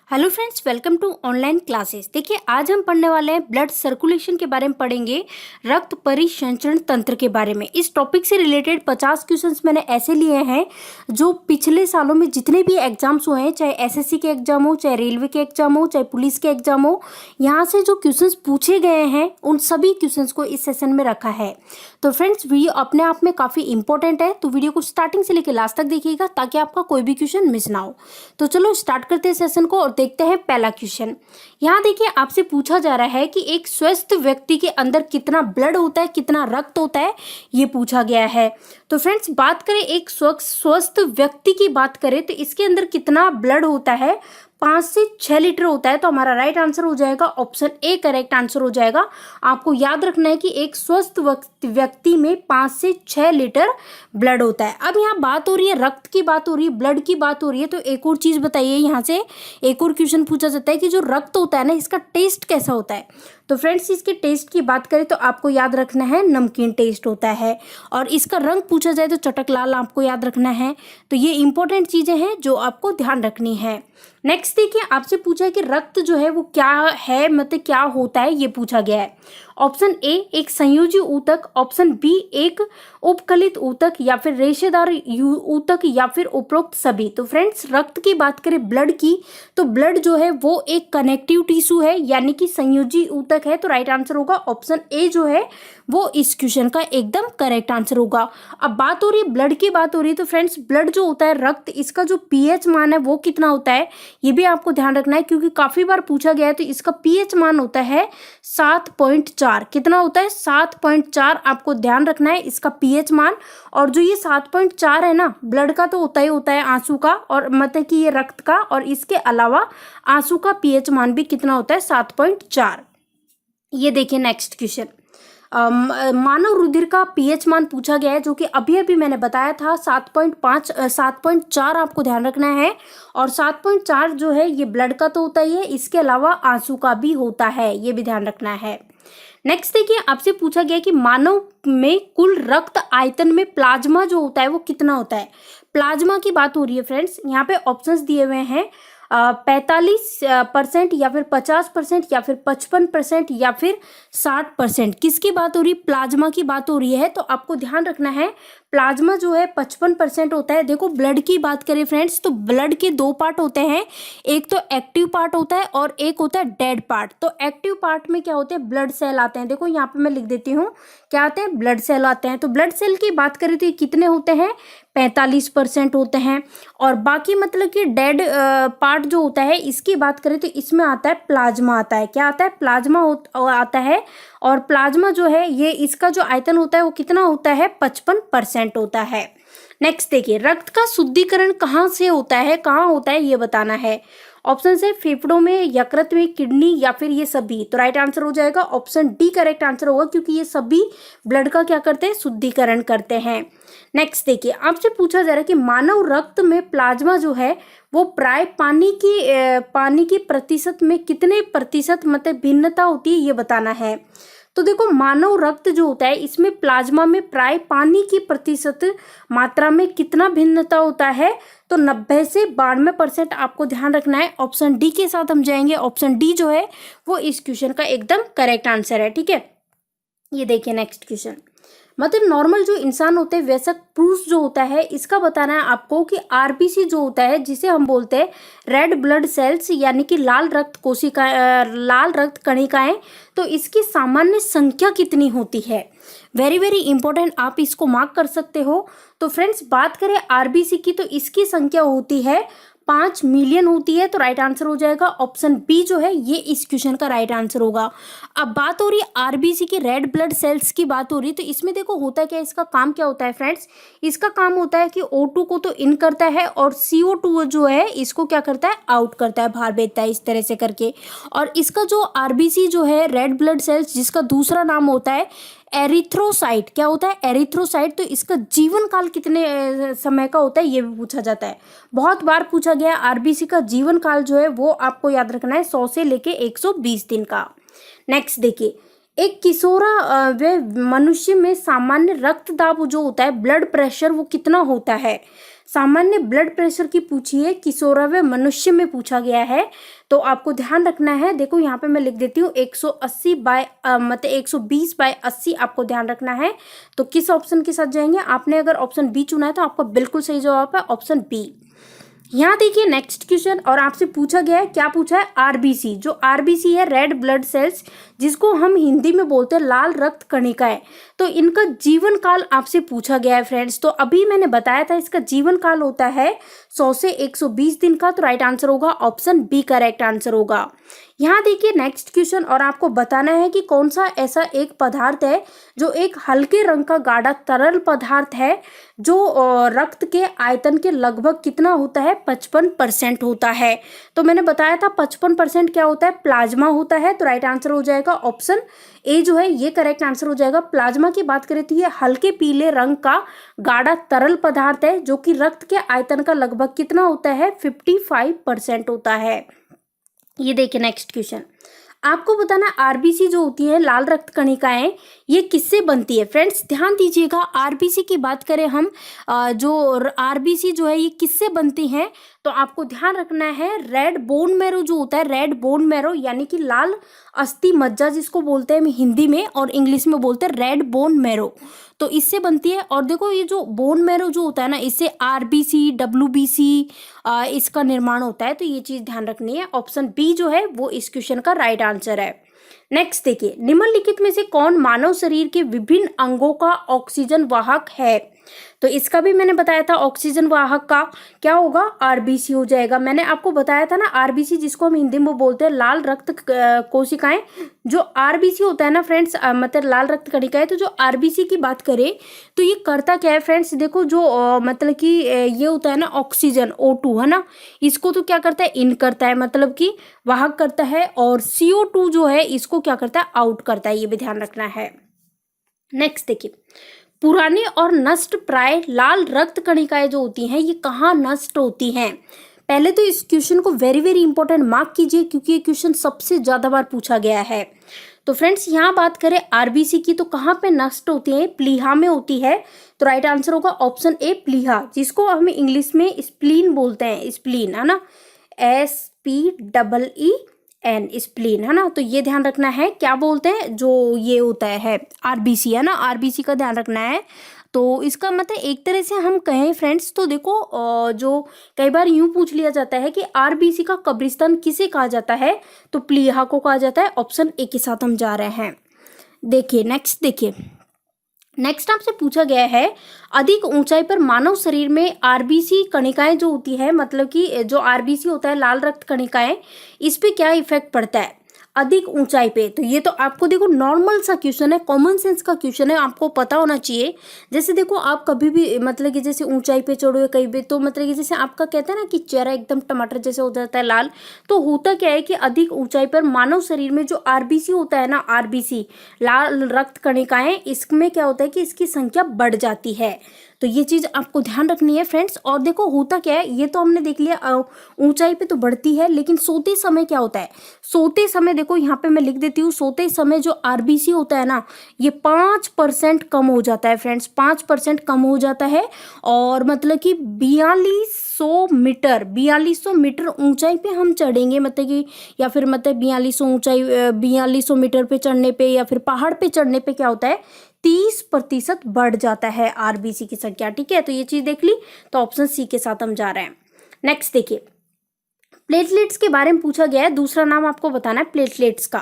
Hello friends, welcome to online classes. देखिए, आज हम पढ़ने वाले हैं ब्लड सर्कुलेशन के बारे में पढ़ेंगे, रक्त परिसंचरण तंत्र के बारे में। इस टॉपिक से रिलेटेड 50 क्वेश्चंस मैंने ऐसे लिए हैं जो पिछले सालों में जितने भी एग्जाम्स हुए हैं, चाहे एसएससी के एग्जाम हो, चाहे रेलवे के एग्जाम हो, चाहे पुलिस के एग्जाम हो, यहाँ से जो क्वेश्चंस पूछे गए हैं उन सभी क्वेश्चंस को इस सेशन में रखा है। तो फ्रेंड्स, वीडियो अपने आप में काफ़ी इंपॉर्टेंट है, तो वीडियो को स्टार्टिंग से लेकर लास्ट तक देखिएगा ताकि आपका कोई भी क्वेश्चन मिस ना हो। तो चलो स्टार्ट करते हैं सेशन को और देखते हैं पहला क्वेश्चन। यहाँ देखिए, आपसे पूछा जा रहा है कि एक स्वस्थ व्यक्ति के अंदर कितना ब्लड होता है, कितना रक्त होता है, ये पूछा गया है। तो फ्रेंड्स, बात करें एक स्वस्थ व्यक्ति की बात करें तो इसके अंदर कितना ब्लड होता है, 5 से 6 लीटर होता है। तो हमारा राइट आंसर हो जाएगा ऑप्शन ए, करेक्ट आंसर हो जाएगा। आपको याद रखना है कि एक स्वस्थ व्यक्ति में 5 से 6 लीटर ब्लड होता है। अब यहाँ बात हो रही है, रक्त की बात हो रही है, ब्लड की बात हो रही है, तो एक और चीज़ बताइए। यहाँ से एक और क्वेश्चन पूछा जाता है कि जो रक्त होता है ना, इसका टेस्ट कैसा होता है। तो फ्रेंड्स, इसके टेस्ट की बात करें तो आपको याद रखना है नमकीन टेस्ट होता है। और इसका रंग पूछा जाए तो चटक लाल आपको याद रखना है। तो ये इंपॉर्टेंट चीज़ें हैं जो आपको ध्यान रखनी है। नेक्स्ट देखिए, आपसे पूछा है कि रक्त जो है वो क्या है, मतलब क्या होता है, ये पूछा गया है। ऑप्शन ए एक संयोजी ऊतक, ऑप्शन बी एक उपकलित ऊतक, या फिर रेशेदार ऊतक, या फिर उपरोक्त सभी। तो फ्रेंड्स, रक्त की बात करें ब्लड की, तो ब्लड जो है वो एक कनेक्टिव टिश्यू है, यानी कि संयोजी ऊतक है। तो राइट आंसर होगा ऑप्शन ए जो है वो इस क्वेश्चन का एकदम करेक्ट आंसर होगा। अब बात हो रही है ब्लड की, बात हो रही है तो फ्रेंड्स, ब्लड जो होता है रक्त, इसका जो पीएच मान है वो कितना होता है, ये भी आपको ध्यान रखना है क्योंकि काफी बार पूछा गया है। तो इसका पीएच मान होता है 7.4। कितना होता है? 7.4। आपको ध्यान रखना है इसका पीएच मान। और जो ये 7.4 है ना, ब्लड का तो होता है आंसू का, और मतलब कि ये रक्त का, और इसके अलावा आंसू का पीएच मान भी कितना होता है? 7.4। ये देखिए नेक्स्ट क्वेश्चन। मानव रुधिर का पीएच मान पूछा गया है, जो कि अभी अभी मैंने बताया था 7.5 7.4 आपको ध्यान रखना है। और 7.4 जो है ये ब्लड का तो होता ही है, इसके अलावा आंसू का भी होता है, ये भी ध्यान रखना है। नेक्स्ट देखिए, आपसे पूछा गया कि मानव में कुल रक्त आयतन में प्लाज्मा जो होता है वो कितना होता है। प्लाज्मा की बात हो रही है फ्रेंड्स। यहाँ पे ऑप्शंस दिए हुए हैं 45%, या फिर 50%, या फिर 55%, या फिर 60%। किसकी बात हो रही है? प्लाज्मा की बात हो रही है। तो आपको ध्यान रखना है प्लाज्मा जो है 55% होता है। देखो, ब्लड की बात करें फ्रेंड्स तो ब्लड के दो पार्ट होते हैं, एक तो एक्टिव पार्ट होता है और एक होता है डेड पार्ट। तो एक्टिव पार्ट में क्या होते हैं? ब्लड सेल आते हैं। देखो यहाँ पे मैं लिख देती हूँ, क्या आते हैं? ब्लड सेल आते हैं। तो ब्लड सेल की बात करें तो ये कितने होते हैं? 45% होते हैं। और बाकी मतलब कि डेड पार्ट जो होता है, इसकी बात करें तो इसमें आता है प्लाज्मा आता है। क्या आता है? प्लाज्मा आता है। और प्लाज्मा जो है ये, इसका जो आयतन होता है वो कितना होता है? 55% होता है। नेक्स्ट देखिए, रक्त का शुद्धिकरण कहाँ से होता है, कहाँ होता है, ये बताना है। ऑप्शन है फेफड़ों में, यकृत में, किडनी, या फिर ये सभी। तो राइट आंसर हो जाएगा ऑप्शन डी, करेक्ट आंसर होगा, क्योंकि ये सभी ब्लड का क्या करते हैं? शुद्धिकरण करते हैं। नेक्स्ट देखिए, आपसे पूछा जा रहा है कि मानव रक्त में प्लाज्मा जो है वो प्राय पानी की प्रतिशत में कितने प्रतिशत मतलब भिन्नता होती है, ये बताना है। तो देखो, मानव रक्त जो होता है इसमें प्लाज्मा में प्राय पानी की प्रतिशत मात्रा में कितना भिन्नता होता है? तो 90 से 92% आपको ध्यान रखना है। ऑप्शन डी के साथ हम जाएंगे। ऑप्शन डी जो है वो इस क्वेश्चन का एकदम करेक्ट आंसर है। ठीक है, ये देखिए नेक्स्ट क्वेश्चन। मतलब नॉर्मल जो इंसान होते हैं, वयस्क पुरुष जो होता है, इसका बताना है आपको कि आरबीसी जो होता है, जिसे हम बोलते हैं रेड ब्लड सेल्स, यानी कि लाल रक्त कोशिकाएं, लाल रक्त कणिकाएं, तो इसकी सामान्य संख्या कितनी होती है? वेरी वेरी इंपॉर्टेंट, आप इसको मार्क कर सकते हो। तो फ्रेंड्स, बात करें आरबीसी की तो इसकी संख्या होती है 5 मिलियन होती है। तो राइट आंसर हो जाएगा ऑप्शन बी जो है ये इस क्वेश्चन का राइट आंसर होगा। अब बात हो रही है आरबीसी की, रेड ब्लड सेल्स की बात हो रही है। तो इसमें देखो होता क्या है, इसका काम क्या होता है फ्रेंड्स? इसका काम होता है कि O2 को तो इन करता है और CO2 जो है इसको क्या करता है? आउट करता है, बाहर भेजता है, इस तरह से करके। और इसका जो आरबीसी जो है रेड ब्लड सेल्स, जिसका दूसरा नाम होता है एरिथ्रोसाइट। क्या होता है? एरिथ्रोसाइट। तो इसका जीवन काल कितने समय का होता है, ये भी पूछा जाता है। बहुत बार पूछा गया। आरबीसी का जीवन काल जो है वो आपको याद रखना है 100 से लेके 120 दिन का। नेक्स्ट देखिए, एक किशोरा वे मनुष्य में सामान्य रक्तदाब जो होता है, ब्लड प्रेशर, वो कितना होता है? सामान्य ब्लड प्रेशर की पूछी है, किशोरावस्था मनुष्य में पूछा गया है। तो आपको ध्यान रखना है, देखो यहाँ पे मैं लिख देती हूँ 180 बाय मतलब 120 बाय 80 आपको ध्यान रखना है। तो किस ऑप्शन के साथ जाएंगे, आपने अगर ऑप्शन बी चुना है तो आपका बिल्कुल सही जवाब है ऑप्शन बी। यहाँ देखिए नेक्स्ट क्वेश्चन, और आपसे पूछा गया है, क्या पूछा है, आरबीसी। जो आरबीसी है रेड ब्लड सेल्स, जिसको हम हिंदी में बोलते हैं लाल रक्त कणिकाएं, तो इनका जीवन काल आपसे पूछा गया है फ्रेंड्स। तो अभी मैंने बताया था इसका जीवन काल होता है 100 से 120 दिन का। तो राइट आंसर होगा ऑप्शन बी, करेक्ट आंसर होगा। यहाँ देखिए नेक्स्ट क्वेश्चन, और आपको बताना है कि कौन सा ऐसा एक पदार्थ है जो एक हल्के रंग का गाढ़ा तरल पदार्थ है, जो रक्त के आयतन के लगभग कितना होता है, 55% होता है। तो मैंने बताया था 55% क्या होता है, प्लाज्मा होता है। तो राइट आंसर हो जाएगा ऑप्शन ए जो है ये करेक्ट आंसर हो जाएगा। प्लाज्मा की बात करें तो ये हल्के पीले रंग का गाढ़ा तरल पदार्थ है, जो कि रक्त के आयतन का लगभग कितना होता है, 55% होता है। ये देखिए नेक्स्ट क्वेश्चन, आपको बताना आरबीसी जो होती है लाल रक्त कणिकाएं, ये किससे बनती है। फ्रेंड्स ध्यान दीजिएगा, आरबीसी की बात करें हम, जो आरबीसी जो है ये किससे बनती हैं, तो आपको ध्यान रखना है रेड बोन मैरो जो होता है, रेड बोन मैरो यानी कि लाल अस्थि मज्जा जिसको बोलते हैं हिंदी में, और इंग्लिश में बोलते हैं रेड बोन मैरो, तो इससे बनती है। और देखो ये जो बोन मैरो जो होता है ना, इससे आरबीसी डब्ल्यूबीसी इसका निर्माण होता है। तो ये चीज ध्यान रखनी है, ऑप्शन बी जो है वो इस क्वेश्चन का राइट आंसर है। नेक्स्ट देखिए, निम्नलिखित में से कौन मानव शरीर के विभिन्न अंगों का ऑक्सीजन वाहक है। तो इसका भी मैंने बताया था, ऑक्सीजन वाहक का क्या होगा, आरबीसी हो जाएगा। मैंने आपको बताया था ना आरबीसी जिसको हम हिंदी में बोलते हैं लाल रक्त कोशिकाएं। जो आरबीसी होता है ना फ्रेंड्स, मतलब लाल रक्त कणिकाएं, तो जो आरबीसी की बात करें तो ये करता क्या है फ्रेंड्स, देखो जो मतलब कि ये होता है ना ऑक्सीजन O2 है ना, इसको तो क्या करता है, इन करता है, मतलब कि वाहक करता है, और CO2 जो है इसको क्या करता है, आउट करता है। ये भी ध्यान रखना है। नेक्स्ट देखिए, पुरानी और नष्ट प्राय लाल रक्त कणिकाएं जो होती हैं ये कहाँ नष्ट होती हैं। पहले तो इस क्वेश्चन को वेरी वेरी इंपॉर्टेंट मार्क कीजिए, क्योंकि ये क्वेश्चन सबसे ज्यादा बार पूछा गया है। तो फ्रेंड्स यहाँ बात करें आरबीसी की, तो कहाँ पे नष्ट होती है, प्लीहा में होती है। तो राइट आंसर होगा ऑप्शन ए, प्लीहा, जिसको हम इंग्लिश में स्प्लीन बोलते हैं, स्प्लीन है ना, SPEEN, स्प्लीन है ना। तो ये ध्यान रखना है, क्या बोलते हैं, जो ये होता है आरबीसी है ना, आरबीसी का ध्यान रखना है। तो इसका मतलब एक तरह से हम कहें फ्रेंड्स, तो देखो जो कई बार यूं पूछ लिया जाता है कि आरबीसी का कब्रिस्तान किसे कहा जाता है, तो प्लीहा को कहा जाता है। ऑप्शन ए के साथ हम जा रहे हैं। देखिए नेक्स्ट, देखिए नेक्स्ट आपसे पूछा गया है, अधिक ऊंचाई पर मानव शरीर में आरबीसी कणिकाएं जो होती है, मतलब कि जो आरबीसी होता है लाल रक्त कणिकाएं, इस पे क्या इफेक्ट पड़ता है अधिक ऊंचाई पे। तो ये तो आपको देखो नॉर्मल सा क्वेश्चन है, कॉमन सेंस का क्वेश्चन है, आपको पता होना चाहिए। जैसे देखो आप कभी भी मतलब कि जैसे ऊंचाई पे चढ़ो कहीं भी, तो मतलब कि जैसे आपका कहते हैं ना कि चेहरा एकदम टमाटर जैसे हो जाता है लाल, तो होता क्या है कि अधिक ऊंचाई पर मानव शरीर में जो आरबीसी होता है ना, आरबीसी लाल रक्त कणिकाएं, इसमें क्या होता है कि इसकी संख्या बढ़ जाती है। तो ये चीज आपको ध्यान रखनी है फ्रेंड्स। और देखो होता क्या है, ये तो हमने देख लिया ऊंचाई पे तो बढ़ती है, लेकिन सोते समय क्या होता है, सोते समय देखो यहाँ पे मैं लिख देती हूँ, सोते समय जो आरबीसी होता है ना, ये 5% कम हो जाता है फ्रेंड्स, 5% कम हो जाता है। और मतलब कि 4200 मीटर ऊंचाई पे हम चढ़ेंगे, मतलब कि या फिर मतलब 4200 मीटर पे चढ़ने पे, या फिर पहाड़ पे चढ़ने पे क्या होता है, 30% बढ़ जाता है आरबीसी की संख्या। ठीक है, तो ये चीज देख ली, तो ऑप्शन सी के साथ हम जा रहे हैं। नेक्स्ट देखिए, प्लेटलेट्स के बारे में पूछा गया है, दूसरा नाम आपको बताना है प्लेटलेट्स का।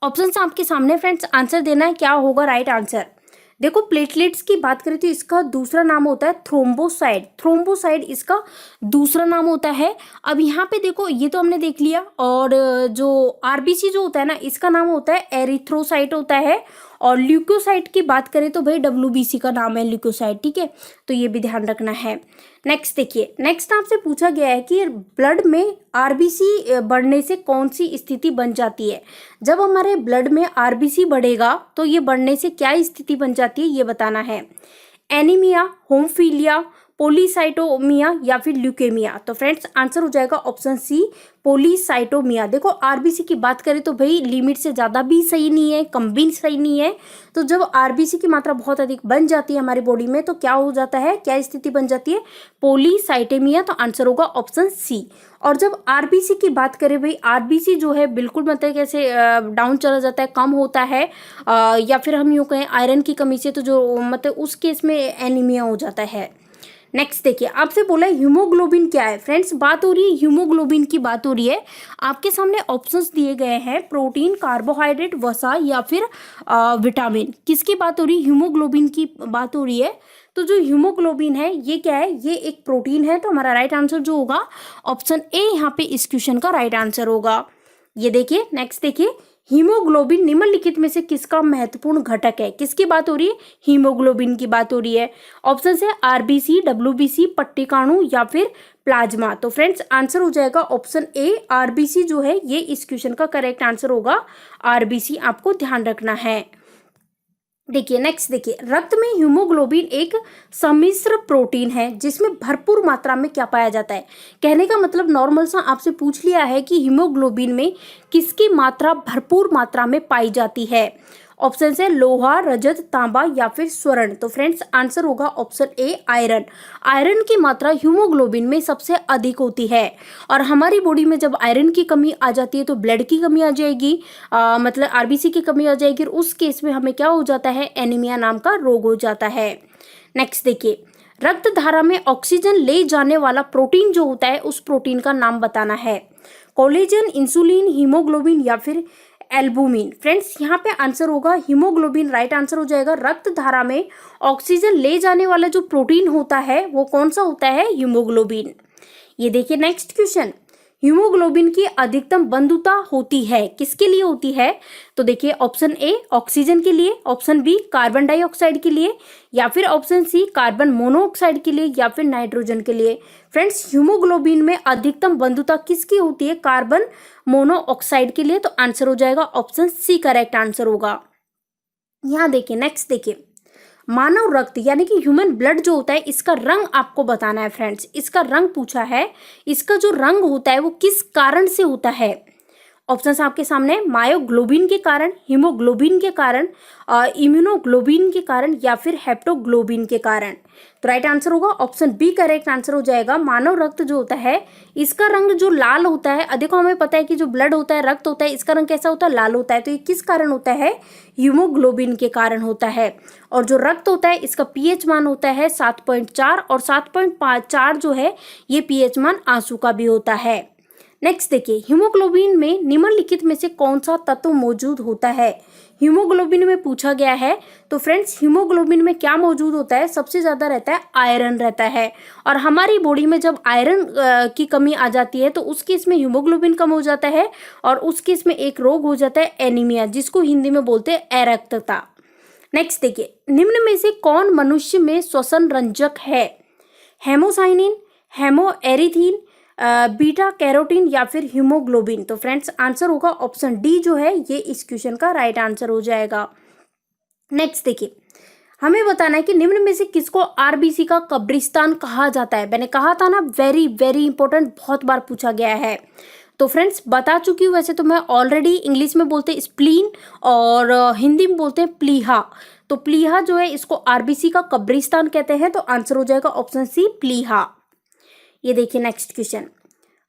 ऑप्शंस आपके सामने फ्रेंड्स, आंसर देना है, क्या होगा राइट आंसर। देखो प्लेटलेट्स की बात करें तो इसका दूसरा नाम होता है थ्रोम्बोसाइट, थ्रोम्बोसाइट इसका दूसरा नाम होता है। अब यहाँ पे देखो ये तो हमने देख लिया, और जो आरबीसी जो होता है ना, इसका नाम होता है एरिथ्रोसाइट होता है। और ल्यूकोसाइट की बात करें तो भाई डब्ल्यूबीसी का नाम है ल्यूकोसाइट। ठीक है, तो ये भी ध्यान रखना है। नेक्स्ट देखिए, नेक्स्ट आपसे पूछा गया है कि ब्लड में आरबीसी बढ़ने से कौन सी स्थिति बन जाती है। जब हमारे ब्लड में आरबीसी बढ़ेगा तो ये बढ़ने से क्या स्थिति बन जाती है, ये बताना है। एनीमिया, होमोफीलिया, पोलीसाइटोमिया या फिर ल्यूकेमिया? तो फ्रेंड्स आंसर हो जाएगा ऑप्शन सी, पोलीसाइटोमिया। देखो आरबीसी की बात करें तो भाई लिमिट से ज़्यादा भी सही नहीं है, कम भी सही नहीं है। तो जब आरबीसी की मात्रा बहुत अधिक बन जाती है हमारी बॉडी में तो क्या हो जाता है, क्या स्थिति बन जाती है, पोलीसाइटेमिया। तो आंसर होगा ऑप्शन सी। और जब आरबीसी की बात करें भाई, आरबीसी जो है बिल्कुल मतलब कैसे डाउन चला जाता है, कम होता है, या फिर हम यूँ कहें आयरन की कमी से, तो जो मतलब उस केस में एनीमिया हो जाता है। नेक्स्ट देखिए, आपसे बोला है हीमोग्लोबिन क्या है। फ्रेंड्स बात हो रही है हीमोग्लोबिन की, बात हो रही है। आपके सामने ऑप्शंस दिए गए हैं, प्रोटीन, कार्बोहाइड्रेट, वसा या फिर विटामिन। किसकी बात हो रही है, हीमोग्लोबिन की बात हो रही है। तो जो हीमोग्लोबिन है ये क्या है, ये एक प्रोटीन है। तो हमारा राइट आंसर जो होगा ऑप्शन ए यहाँ पे इस क्वेश्चन का राइट आंसर होगा। ये देखिए नेक्स्ट देखिए, हीमोग्लोबिन निम्नलिखित में से किसका महत्वपूर्ण घटक है। किसकी बात हो रही है, हीमोग्लोबिन की बात हो रही है। ऑप्शन है आरबीसी, डब्ल्यूबीसी, पट्टिकाणु या फिर प्लाज्मा। तो फ्रेंड्स आंसर हो जाएगा ऑप्शन ए, आरबीसी जो है ये इस क्वेश्चन का करेक्ट आंसर होगा। आरबीसी आपको ध्यान रखना है। देखिए नेक्स्ट देखिए, रक्त में हीमोग्लोबिन एक सम्मिश्र प्रोटीन है जिसमें भरपूर मात्रा में क्या पाया जाता है। कहने का मतलब नॉर्मल सा आपसे पूछ लिया है कि हीमोग्लोबिन में किसकी मात्रा भरपूर मात्रा में पाई जाती है। ऑप्शन है लोहा, रजत, तांबा या फिर स्वर्ण। तो फ्रेंड्स आंसर होगा ऑप्शन ए, आयरन। आयरन की मात्रा हीमोग्लोबिन में सबसे अधिक होती है। और हमारी बॉडी में जब आयरन की कमी आ जाती है तो ब्लड की कमी आ जाएगी, मतलब आरबीसी की कमी आ जाएगी। और उस केस में हमें क्या हो जाता है, एनीमिया नाम का रोग हो जाता है। नेक्स्ट देखिए, रक्त धारा में ऑक्सीजन ले जाने वाला प्रोटीन जो होता है उस प्रोटीन का नाम बताना है। कोलेजन, इंसुलिन, हीमोग्लोबिन या फिर एल्बुमिन। फ्रेंड्स यहाँ पे आंसर होगा हीमोग्लोबिन, राइट आंसर हो जाएगा। रक्त धारा में ऑक्सीजन ले जाने वाला जो प्रोटीन होता है वो कौन सा होता है, हीमोग्लोबिन। ये देखिए नेक्स्ट क्वेश्चन, हीमोग्लोबिन की अधिकतम बंधुता होती है, किसके लिए होती है। तो देखिए ऑप्शन ए ऑक्सीजन के लिए, ऑप्शन बी कार्बन डाइऑक्साइड के लिए, या फिर ऑप्शन सी कार्बन मोनोऑक्साइड के लिए, या फिर नाइट्रोजन के लिए। फ्रेंड्स हीमोग्लोबिन में अधिकतम बंधुता किसकी होती है, कार्बन मोनोऑक्साइड के लिए। तो आंसर हो जाएगा ऑप्शन सी, करेक्ट आंसर होगा। यहाँ देखिए नेक्स्ट देखिए, मानव रक्त यानी कि ह्यूमन ब्लड जो होता है इसका रंग आपको बताना है। फ्रेंड्स इसका रंग पूछा है, इसका जो रंग होता है वो किस कारण से होता है। ऑप्शंस आपके सामने, मायोग्लोबिन के कारण, हीमोग्लोबिन के कारण, इम्यूनोग्लोबिन के कारण या फिर हेप्टोग्लोबिन के कारण। तो राइट आंसर होगा ऑप्शन बी, करेक्ट आंसर हो जाएगा। मानव रक्त जो होता है इसका रंग जो लाल होता है, देखो हमें पता है कि जो ब्लड होता है, रक्त होता है, इसका रंग कैसा होता है, लाल होता है। तो ये किस कारण होता है, हीमोग्लोबिन के कारण होता है। और जो रक्त होता है इसका पीएच मान होता है 7.4 और 7.4 जो है ये पीएच मान आंसू का भी होता है। नेक्स्ट देखिए, हीमोग्लोबिन में निम्नलिखित में से कौन सा तत्व मौजूद होता है। हीमोग्लोबिन में पूछा गया है। तो फ्रेंड्स हीमोग्लोबिन में क्या मौजूद होता है, सबसे ज़्यादा रहता है आयरन रहता है। और हमारी बॉडी में जब आयरन की कमी आ जाती है तो उस केस में हीमोग्लोबिन कम हो जाता है और उस केस में एक रोग हो जाता है एनीमिया, जिसको हिंदी में बोलते हैं अरक्तता। नेक्स्ट देखिए, निम्न में से कौन मनुष्य में श्वसन रंजक है। हेमोसाइनिन, हेमोएरिथ्रिन, बीटा कैरोटीन या फिर हीमोग्लोबिन। तो फ्रेंड्स आंसर होगा ऑप्शन डी जो है ये इस क्वेश्चन का राइट आंसर हो जाएगा। नेक्स्ट देखिए, हमें बताना है कि निम्न में से किसको आरबीसी का कब्रिस्तान कहा जाता है। मैंने कहा था ना, वेरी वेरी इंपॉर्टेंट, बहुत बार पूछा गया है। तो फ्रेंड्स बता चुकी हूँ, वैसे तो मैं ऑलरेडी, इंग्लिश में बोलते हैं स्प्लीन और हिंदी में बोलते हैं प्लीहा। तो प्लीहा जो है इसको आरबीसी का कब्रिस्तान कहते हैं। तो आंसर हो जाएगा ऑप्शन सी, प्लीहा। ये देखिए नेक्स्ट क्वेश्चन,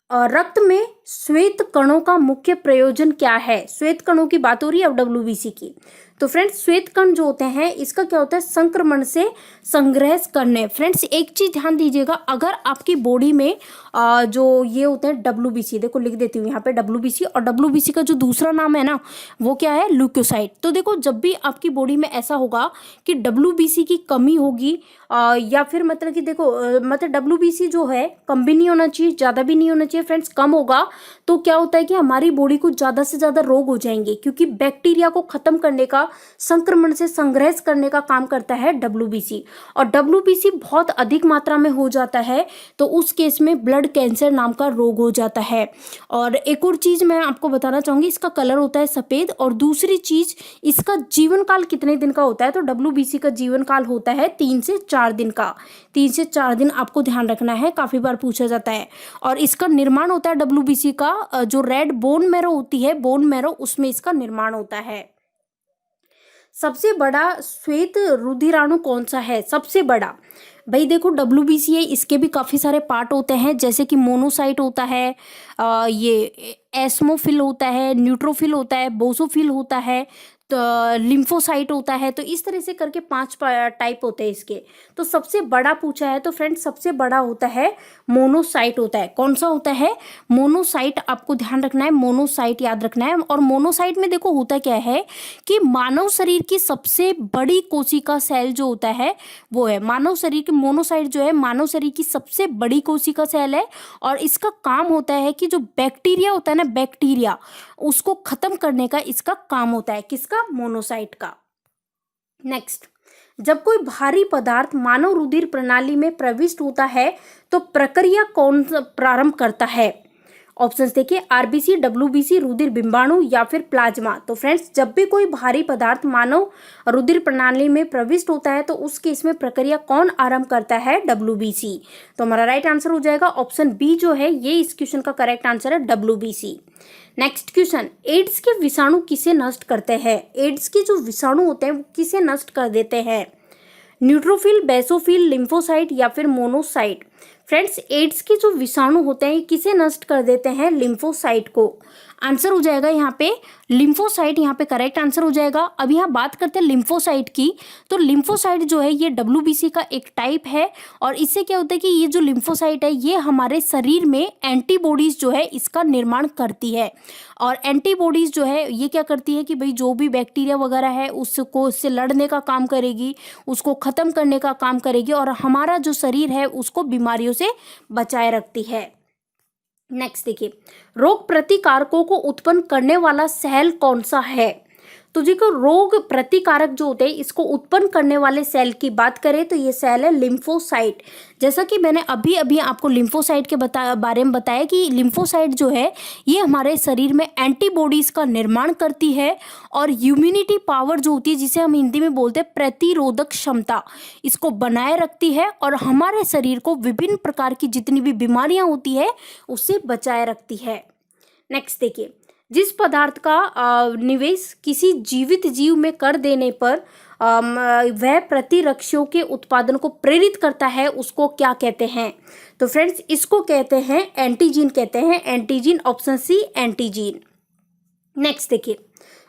रक्त में श्वेत कणों का मुख्य प्रयोजन क्या है। श्वेत कणों की बात हो रही है अब डब्ल्यूबीसी की। तो फ्रेंड्स श्वेत कण जो होते हैं इसका क्या होता है, संक्रमण से संग्रह करने। फ्रेंड्स एक चीज ध्यान दीजिएगा, अगर आपकी बॉडी में जो ये होते हैं डब्ल्यूबीसी, देखो लिख देती हूँ यहाँ पे डब्ल्यूबीसी, और डब्ल्यूबीसी का जो दूसरा नाम है ना वो क्या है, ल्यूकोसाइट। तो देखो जब भी आपकी बॉडी में ऐसा होगा कि डब्ल्यूबीसी की कमी होगी, या फिर मतलब कि देखो मतलब डब्ल्यूबीसी जो है कम भी नहीं होना चाहिए, ज़्यादा भी नहीं होना चाहिए। फ्रेंड्स कम होगा तो क्या होता है कि हमारी बॉडी को ज़्यादा से ज़्यादा रोग हो जाएंगे, क्योंकि बैक्टीरिया को ख़त्म करने का संक्रमण से संग्रह करने का काम करता है डब्ल्यूबीसी। और डब्ल्यूबीसी बहुत अधिक मात्रा में हो जाता है तो उस केस में ब्लड कैंसर नाम का रोग हो जाता है। और एक और चीज़ मैं आपको बताना चाहूँगी, इसका कलर होता है सफ़ेद। और दूसरी चीज़, इसका जीवन काल कितने दिन का होता है, तो डब्ल्यूबीसी का जीवन काल होता है 3 से 4 दिन का। 3 से 4 दिन आपको ध्यान रखना है, काफ़ी बार पूछा जाता है। और इसका निर्माण होता है डब्ल्यूबीसी का जो रेड बोन मैरो होती है, बोन मैरो, उसमें इसका निर्माण होता है। सबसे बड़ा श्वेत रुधिराणु कौन सा है, सबसे बड़ा? भाई देखो, डब्ल्यूबीसी है, इसके भी काफ़ी सारे पार्ट होते हैं, जैसे कि मोनोसाइट होता है, ये एस्मोफिल होता है, न्यूट्रोफिल होता है, बोसोफिल होता है, तो लिम्फोसाइट होता है। तो इस तरह से करके 5 टाइप होते हैं इसके। तो सबसे बड़ा पूछा है तो फ्रेंड्स सबसे बड़ा होता है मोनोसाइट होता है। कौन सा होता है? मोनोसाइट। आपको ध्यान रखना है, मोनोसाइट याद रखना है। और मोनोसाइट में देखो होता क्या है कि मानव शरीर की सबसे बड़ी कोशिका सेल जो होता है वो है मानव शरीर की। मोनोसाइट जो है मानव शरीर की सबसे बड़ी कोशिका सेल है। और इसका काम होता है कि जो बैक्टीरिया होता है ना, बैक्टीरिया, उसको खत्म करने का इसका काम होता है। किसका? मोनोसाइट का। नेक्स्ट, जब कोई भारी पदार्थ मानव रुधिर प्रणाली में प्रविष्ट होता है तो प्रक्रिया कौन प्रारंभ करता है? ऑप्शंस देखिए, आरबीसी, डब्ल्यूबीसी, रुधिर बिंबाणु या फिर प्लाज्मा। तो फ्रेंड्स, जब भी कोई भारी पदार्थ मानव रुधिर प्रणाली में प्रविष्ट होता है तो उस केस में प्रक्रिया कौन आरंभ करता है? डब्ल्यूबीसी। तो हमारा राइट आंसर हो जाएगा ऑप्शन बी जो है, ये इस क्वेश्चन का करेक्ट आंसर है, डब्ल्यूबीसी। नेक्स्ट क्वेश्चन, एड्स के विषाणु किसे नष्ट करते हैं? एड्स के जो विषाणु होते हैं वो किसे नष्ट कर देते हैं? न्यूट्रोफिल, बेसोफिल, लिम्फोसाइट या फिर मोनोसाइट? फ्रेंड्स, एड्स के जो विषाणु होते हैं किसे नष्ट कर देते हैं? लिम्फोसाइट को। आंसर हो जाएगा यहाँ पे लिम्फोसाइट, यहाँ पे करेक्ट आंसर हो जाएगा। अब यहाँ बात करते हैं लिम्फोसाइट की। तो लिम्फोसाइट जो है ये डब्ल्यूबीसी का एक टाइप है। और इससे क्या होता है कि ये जो लिम्फोसाइट है ये हमारे शरीर में एंटीबॉडीज जो है इसका निर्माण करती है। और एंटीबॉडीज जो है ये क्या करती है कि भाई जो भी बैक्टीरिया वगैरह है उसको, उससे लड़ने का काम करेगी, उसको खत्म करने का काम करेगी और हमारा जो शरीर है उसको बीमारियों से बचाए रखती है। नेक्स्ट देखिए, रोग प्रतिकारकों को उत्पन्न करने वाला सेल कौन सा है? तो देखो, रोग प्रतिकारक जो होते हैं इसको उत्पन्न करने वाले सेल की बात करें तो ये सेल है लिम्फोसाइट। जैसा कि मैंने अभी अभी आपको लिम्फोसाइट के बारे में बताया कि लिम्फोसाइट जो है ये हमारे शरीर में एंटीबॉडीज का निर्माण करती है और इम्यूनिटी पावर जो होती है, जिसे हम हिंदी में बोलते हैं प्रतिरोधक क्षमता, इसको बनाए रखती है और हमारे शरीर को विभिन्न प्रकार की जितनी भी बीमारियां होती है उससे बचाए रखती है। नेक्स्ट देखिए, जिस पदार्थ का निवेश किसी जीवित जीव में कर देने पर वह प्रतिरक्षियों के उत्पादन को प्रेरित करता है उसको क्या कहते हैं? तो फ्रेंड्स, इसको कहते हैं एंटीजीन, कहते हैं एंटीजीन। Option C, एंटीजीन। नेक्स्ट देखिए,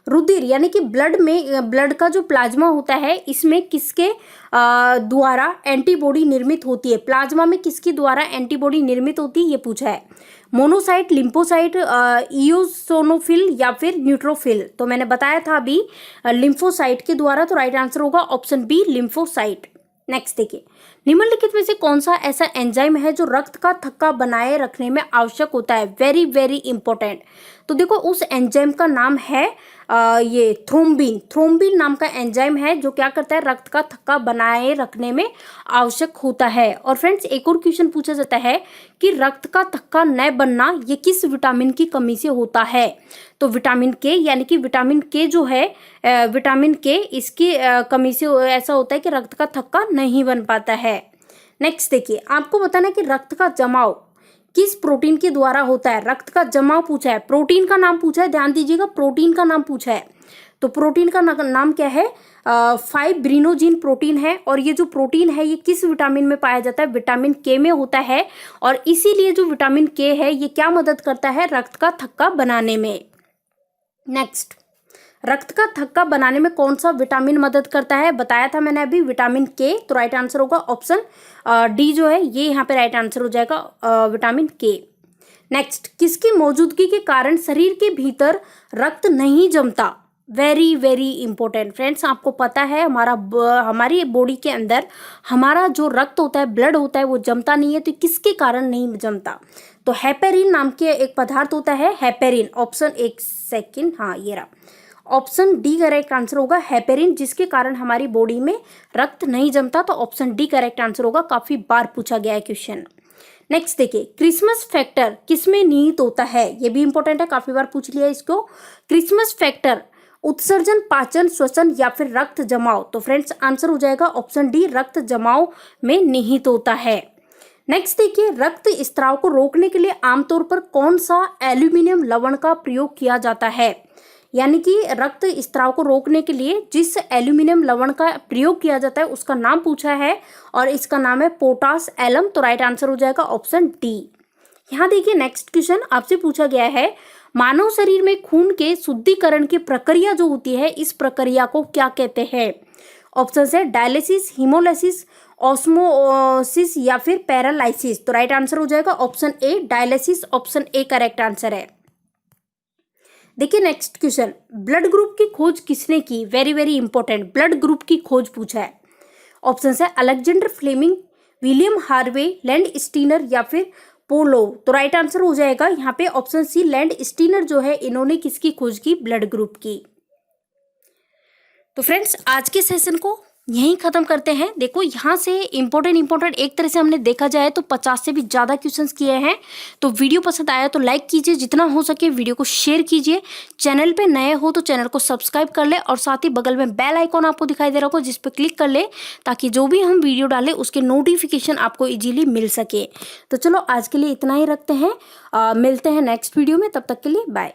रुधिर यानी कि ब्लड का जो प्लाज्मा होता है इसमें किसके द्वारा एंटीबॉडी निर्मित होती है? प्लाज्मा में किसके द्वारा एंटीबॉडी निर्मित होती है ये पूछा है। मोनोसाइट, लिम्फोसाइट, इयोसोनोफिल या फिर न्यूट्रोफिल? तो मैंने बताया था अभी लिम्फोसाइट के द्वारा, तो राइट आंसर होगा ऑप्शन बी, लिम्फोसाइट। नेक्स्ट देखिए, निम्नलिखित में से कौन सा ऐसा एंजाइम है जो रक्त का थक्का बनाए रखने में आवश्यक होता है? Very very important. तो देखो, उस एंजाइम का नाम है ये थ्रोम्बिन। थ्रोम्बिन नाम का एंजाइम है जो क्या करता है? रक्त का थक्का बनाए रखने में आवश्यक होता है। और फ्रेंड्स, एक और क्वेश्चन पूछा जाता है कि रक्त का थक्का न बनना ये किस विटामिन की कमी से होता है? तो विटामिन के, यानी कि विटामिन के जो है, विटामिन के, इसकी कमी से ऐसा होता है कि रक्त का थक्का नहीं बन पाता है। नेक्स्ट देखिए, आपको बताना है कि रक्त का जमाव किस प्रोटीन के द्वारा होता है? रक्त का जमाव पूछा है, प्रोटीन का नाम पूछा है, ध्यान दीजिएगा, प्रोटीन का नाम पूछा है। तो प्रोटीन का नाम क्या है? फाइब्रिनोजिन प्रोटीन है। और ये जो प्रोटीन है ये किस विटामिन में पाया जाता है? विटामिन के में होता है। और इसीलिए जो विटामिन के है ये क्या मदद करता है? रक्त का थक्का बनाने में। नेक्स्ट, रक्त का थक्का बनाने में कौन सा विटामिन मदद करता है? बताया था मैंने अभी, विटामिन के। तो राइट आंसर होगा ऑप्शन डी जो है, ये यहाँ पे राइट आंसर हो जाएगा, विटामिन के। नेक्स्ट, किसकी मौजूदगी के कारण शरीर के भीतर रक्त नहीं जमता? वेरी वेरी इंपॉर्टेंट फ्रेंड्स, आपको पता है हमारी बॉडी के अंदर हमारा जो रक्त होता है, ब्लड होता है, वो जमता नहीं है। तो किसके कारण नहीं जमता? तो हेपेरिन नाम के एक पदार्थ होता है, हेपेरिन। ऑप्शन एक सेकेंड, हाँ ये रहा, ऑप्शन डी करेक्ट आंसर होगा हेपेरिन, जिसके कारण हमारी बॉडी में रक्त नहीं जमता। तो ऑप्शन डी करेक्ट आंसर होगा, काफी बार पूछा गया है क्वेश्चन। नेक्स्ट देखिए, क्रिसमस फैक्टर किसमें निहित होता है, ये भी इंपॉर्टेंट है, काफी बार पूछ लिया इसको। क्रिसमस फैक्टर उत्सर्जन, पाचन, श्वसन या फिर रक्त जमाव। तो फ्रेंड्स आंसर हो जाएगा ऑप्शन डी, रक्त जमाव में निहित होता है। नेक्स्ट देखिए, रक्त स्त्राव को रोकने के लिए आमतौर पर कौन सा एल्यूमिनियम लवण का प्रयोग किया जाता है, यानी कि रक्त स्त्राव को रोकने के लिए जिस एल्यूमिनियम लवण का प्रयोग किया जाता है उसका नाम पूछा है और इसका नाम है पोटास एलम। तो राइट आंसर हो जाएगा ऑप्शन डी। यहाँ देखिए नेक्स्ट क्वेश्चन आपसे पूछा गया है, मानव शरीर में खून के शुद्धिकरण की प्रक्रिया जो होती है, इस प्रक्रिया को क्या कहते हैं। ऑप्शन है डायलिसिस, हीमोलाइसिस, ऑस्मोसिस या फिर पैरालाइसिस। तो राइट आंसर हो जाएगा option A, dialysis. Option A correct answer है। देखिए नेक्स्ट क्वेश्चन, ब्लड ग्रुप की खोज किसने की, very very important, blood group की खोज पूछा है। ऑप्शन है Alexander Fleming, William Harvey, Landsteiner या फिर पोलो। तो राइट आंसर हो जाएगा यहाँ पे ऑप्शन सी, लैंड स्टीनर जो है इन्होंने किसकी खोज की, ब्लड ग्रुप की। तो फ्रेंड्स आज के सेशन को यहीं खत्म करते हैं। देखो यहाँ से इंपॉर्टेंट एक तरह से हमने देखा जाए तो 50 से भी ज़्यादा क्वेश्चंस किए हैं। तो वीडियो पसंद आया तो लाइक कीजिए, जितना हो सके वीडियो को शेयर कीजिए। चैनल पे नए हो तो चैनल को सब्सक्राइब कर ले और साथ ही बगल में बेल आइकॉन आपको दिखाई दे रहा होगा जिस पर क्लिक कर ले, ताकि जो भी हम वीडियो डालें उसके नोटिफिकेशन आपको ईजिली मिल सके। तो चलो आज के लिए इतना ही रखते हैं, मिलते हैं नेक्स्ट वीडियो में, तब तक के लिए बाय।